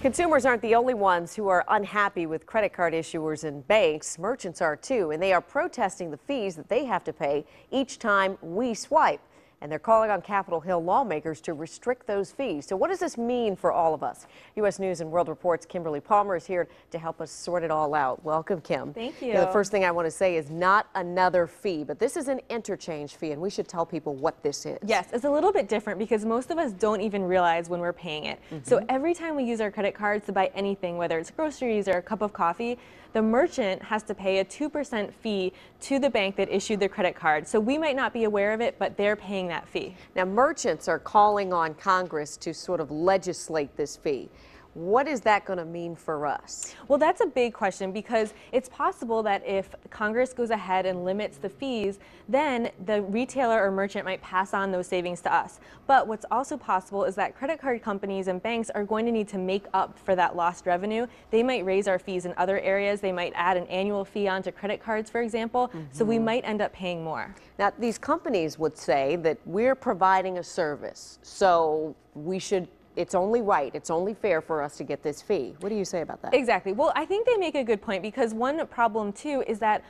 Consumers aren't the only ones who are unhappy with credit card issuers and banks. Merchants are too, and they are protesting the fees that they have to pay each time we swipe. And they're calling on Capitol Hill lawmakers to restrict those fees. So what does this mean for all of us? U.S. News and World Report's Kimberly Palmer is here to help us sort it all out. Welcome, Kim. Thank you. The first thing I want to say is not another fee, but this is an interchange fee, and we should tell people what this is. Yes, it's a little bit different because most of us don't even realize when we're paying it. So every time we use our credit cards to buy anything, whether it's groceries or a cup of coffee, the merchant has to pay a 2% fee to the bank that issued the credit card. So we might not be aware of it, but they're paying that fee. Now, merchants are calling on Congress to sort of legislate this fee. What is that going to mean for us? Well, that's a big question because it's possible that if Congress goes ahead and limits the fees, then the retailer or merchant might pass on those savings to us. But what's also possible is that credit card companies and banks are going to need to make up for that lost revenue. They might raise our fees in other areas. They might add an annual fee onto credit cards, for example. So we might end up paying more. Now, these companies would say that we're providing a service, so we should. It's only right, it's only fair for us to get this fee. What do you say about that? Exactly. Well, I think they make a good point because one problem too is that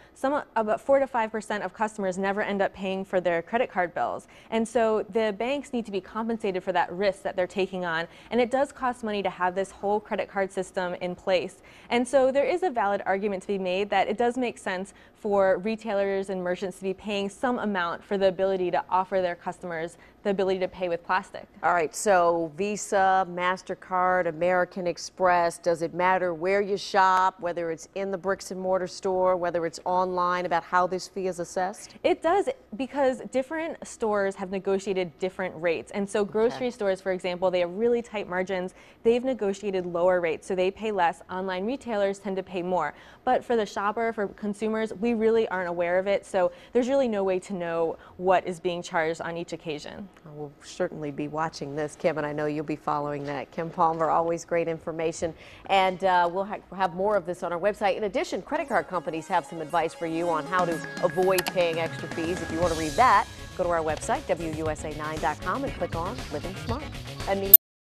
about 4 to 5% of customers never end up paying for their credit card bills. And so the banks need to be compensated for that risk that they're taking on. And it does cost money to have this whole credit card system in place. And so there is a valid argument to be made that it does make sense for retailers and merchants to be paying some amount for the ability to offer their customers the ability to pay with plastic. All right, so Visa, MasterCard, American Express, does it matter where you shop, whether it's in the bricks and mortar store, whether it's online, about how this fee is assessed? It does, because different stores have negotiated different rates. And so grocery stores, for example, they have really tight margins. They've negotiated lower rates, so they pay less. Online retailers tend to pay more. But for the shopper, for consumers, we really aren't aware of it, so there's really no way to know what is being charged on each occasion. We'll certainly be watching this, Kim, and I know you'll be following that. Kim Palmer, always great information. And we'll have more of this on our website. In addition, credit card companies have some advice for you on how to avoid paying extra fees. If you want to read that, go to our website, WUSA9.com, and click on Living Smart.